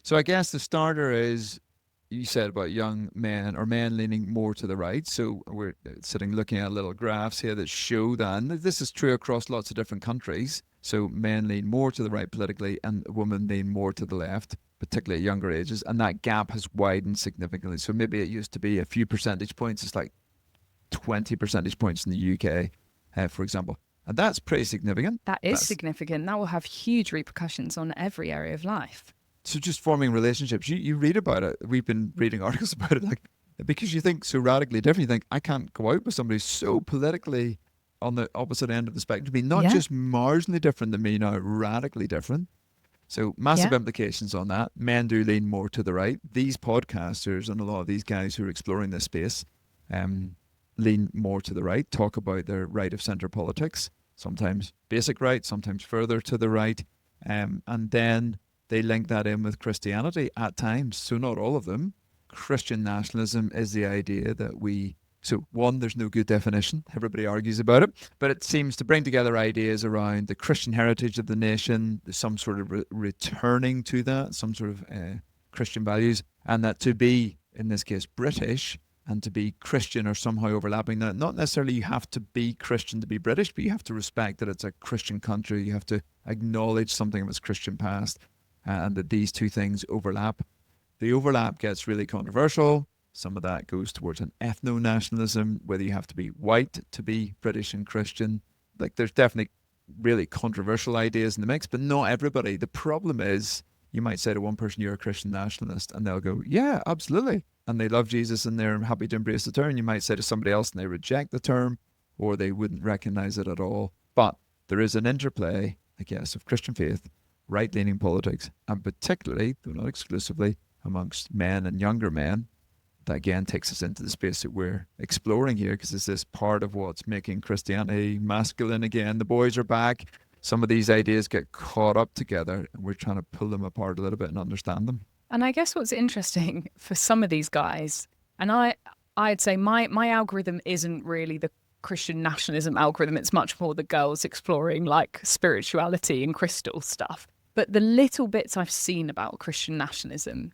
So I guess the starter is, you said about young men or men leaning more to the right. So we're sitting looking at little graphs here that show that, and this is true across lots of different countries. So men lean more to the right politically, and women lean more to the left, particularly at younger ages. And that gap has widened significantly. So maybe it used to be a few percentage points. It's like 20 percentage points in the UK, for example. And that's pretty significant. That is That's significant. That will have huge repercussions on every area of life. so just forming relationships. You read about it. We've been reading articles about it, like because you think so radically different. You think I can't go out with somebody who's so politically on the opposite end of the spectrum. Be not Yeah. just marginally different than me now, radically different. So massive Yeah. implications on that. Men do lean more to the right. These podcasters and a lot of these guys who are exploring this space um, lean more to the right, talk about their right of centre politics, sometimes basic right, sometimes further to the right. And then they link that in with Christianity at times. So not all of them. Christian nationalism is the idea that so one, there's no good definition. Everybody argues about it, but it seems to bring together ideas around the Christian heritage of the nation, some sort of returning to that, some sort of Christian values, and that to be, in this case, British and to be Christian are somehow overlapping that. Not necessarily you have to be Christian to be British, but you have to respect that it's a Christian country. You have to acknowledge something of its Christian past, and that these two things overlap. The overlap gets really controversial. Some of that goes towards an ethno-nationalism, whether you have to be white to be British and Christian. Like there's definitely really controversial ideas in the mix, but not everybody. The problem is you might say to one person, you're a Christian nationalist, and they'll go, yeah, absolutely. And they love Jesus and they're happy to embrace the term. You might say to somebody else and they reject the term, or they wouldn't recognize it at all. But there is an interplay, I guess, of Christian faith, right-leaning politics, and particularly, though not exclusively, amongst men and younger men. That again takes us into the space that we're exploring here, because it's this part of what's making Christianity masculine again. The boys are back. Some of these ideas get caught up together, and we're trying to pull them apart a little bit and understand them. And I guess what's interesting for some of these guys, and I'd say my algorithm isn't really the Christian nationalism algorithm. It's much more the girls exploring like spirituality and crystal stuff. But the little bits I've seen about Christian nationalism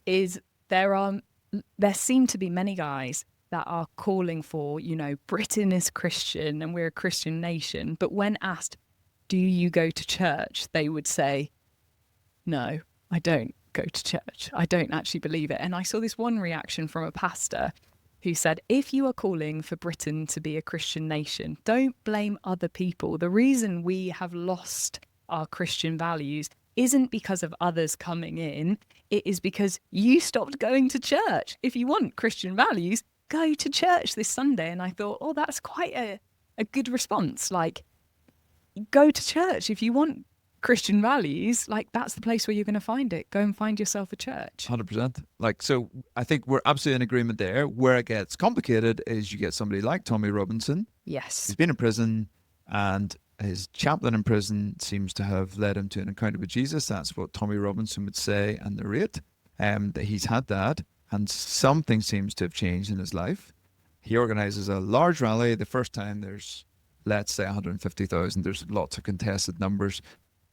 is there seem to be many guys that are calling for, Britain is Christian and we're a Christian nation. But when asked, do you go to church? They would say, no, I don't go to church. I don't actually believe it. And I saw this one reaction from a pastor who said, if you are calling for Britain to be a Christian nation, don't blame other people. The reason we have lost our Christian values isn't because of others coming in. It is because you stopped going to church. If you want Christian values, go to church this Sunday. And I thought, oh, that's quite a good response. Like, go to church. If you want Christian values, like that's the place where you're going to find it. Go and find yourself a church. 100%. Like, so I think we're absolutely in agreement there. Where it gets complicated is you get somebody like Tommy Robinson. Yes. He's been in prison, and his chaplain in prison seems to have led him to an encounter with Jesus. That's what Tommy Robinson would say and narrate, that he's had that, and something seems to have changed in his life. He organises a large rally. The first time there's, let's say, 150,000. There's lots of contested numbers.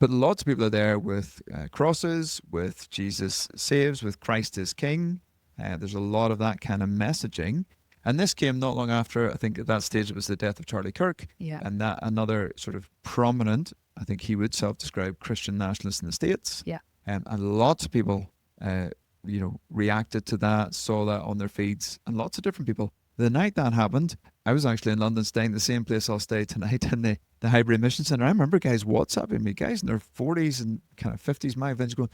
But lots of people are there with crosses, with Jesus saves, with Christ is King. There's a lot of that kind of messaging. And this came not long after, I think at that stage it was the death of Charlie Kirk. Yeah. And that another sort of prominent, I think he would self-describe Christian nationalist in the States. Yeah. And lots of people, reacted to that, saw that on their feeds, and lots of different people. The night that happened, I was actually in London staying the same place I'll stay tonight in the Highbury Mission Centre. I remember guys WhatsApping me, guys in their 40s and kind of 50s, my events going,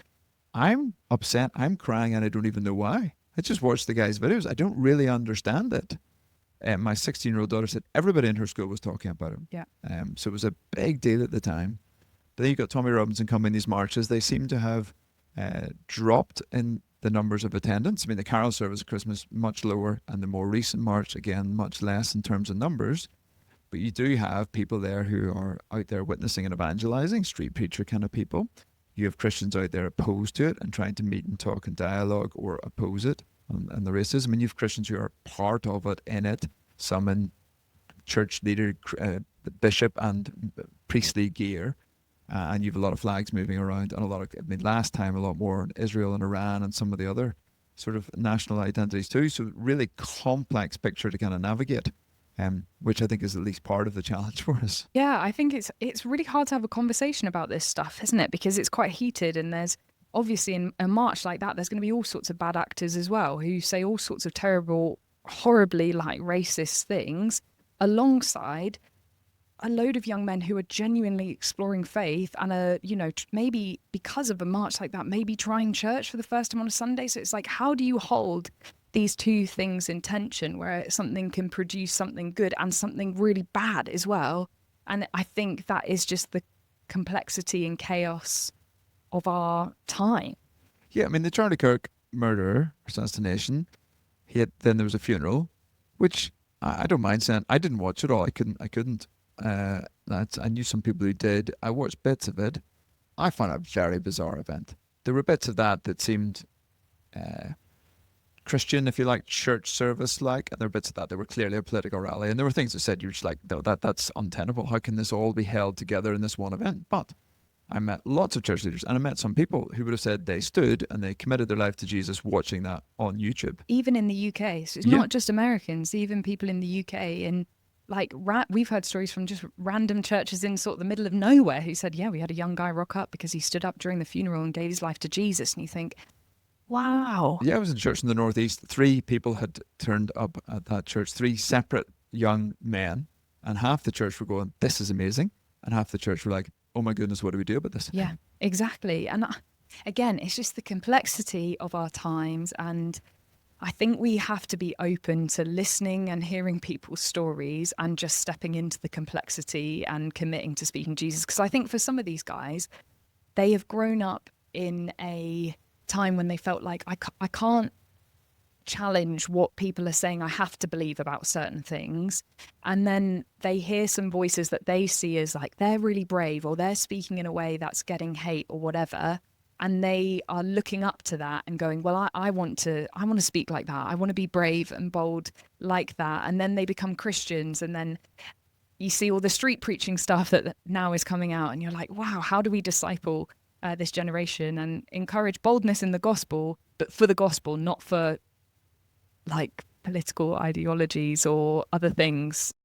I'm upset, I'm crying, and I don't even know why. I just watched the guys' videos. I don't really understand it. My 16-year-old daughter said everybody in her school was talking about him. Yeah. So it was a big deal at the time. But then you got Tommy Robinson coming in these marches. They seem to have dropped in the numbers of attendance. I mean, the carol service at Christmas, much lower, and the more recent march, again, much less in terms of numbers. But you do have people there who are out there witnessing and evangelizing, street preacher kind of people. You have Christians out there opposed to it and trying to meet and talk and dialogue or oppose it and the racism. I mean, you have Christians who are part of it, in it, some in church leader, bishop and priestly gear. and you've a lot of flags moving around, and a lot of, I mean, last time a lot more in Israel and Iran and some of the other sort of national identities too. So really complex picture to kind of navigate, which I think is at least part of the challenge for us. Yeah, I think it's really hard to have a conversation about this stuff, isn't it? Because it's quite heated, and there's obviously in a march like that, there's going to be all sorts of bad actors as well who say all sorts of terrible, horribly like racist things alongside a load of young men who are genuinely exploring faith and are, you know, maybe because of a march like that, maybe trying church for the first time on a Sunday. So it's like, how do you hold these two things in tension where something can produce something good and something really bad as well? And I think that is just the complexity and chaos of our time. Yeah, I mean, the Charlie Kirk murder, assassination, then there was a funeral, which I don't mind saying I didn't watch it all. I couldn't. I knew some people who did. I watched bits of it. I found it a very bizarre event. There were bits of that seemed Christian, if you like, church service like, and there were bits of that were clearly a political rally. And there were things that said you're just like, no, that's untenable. How can this all be held together in this one event? But I met lots of church leaders, and I met some people who would have said they stood and they committed their life to Jesus watching that on YouTube. Even in the UK. So it's not just Americans, even people in the UK. And like, we've heard stories from just random churches in sort of the middle of nowhere who said, yeah, we had a young guy rock up because he stood up during the funeral and gave his life to Jesus. And you think, wow. Yeah, I was in church in the Northeast. 3 people had turned up at that church, 3 separate young men. And half the church were going, this is amazing. And half the church were like, oh my goodness, what do we do about this? Yeah, exactly. And again, it's just the complexity of our times. And I think we have to be open to listening and hearing people's stories and just stepping into the complexity and committing to speaking Jesus. Because I think for some of these guys, they have grown up in a time when they felt like, I can't challenge what people are saying. I have to believe about certain things. And then they hear some voices that they see as like, they're really brave, or they're speaking in a way that's getting hate or whatever. And they are looking up to that and going, well, I want to speak like that. I want to be brave and bold like that. And then they become Christians. And then you see all the street preaching stuff that now is coming out. And you're like, wow, how do we disciple this generation and encourage boldness in the gospel, but for the gospel, not for like political ideologies or other things?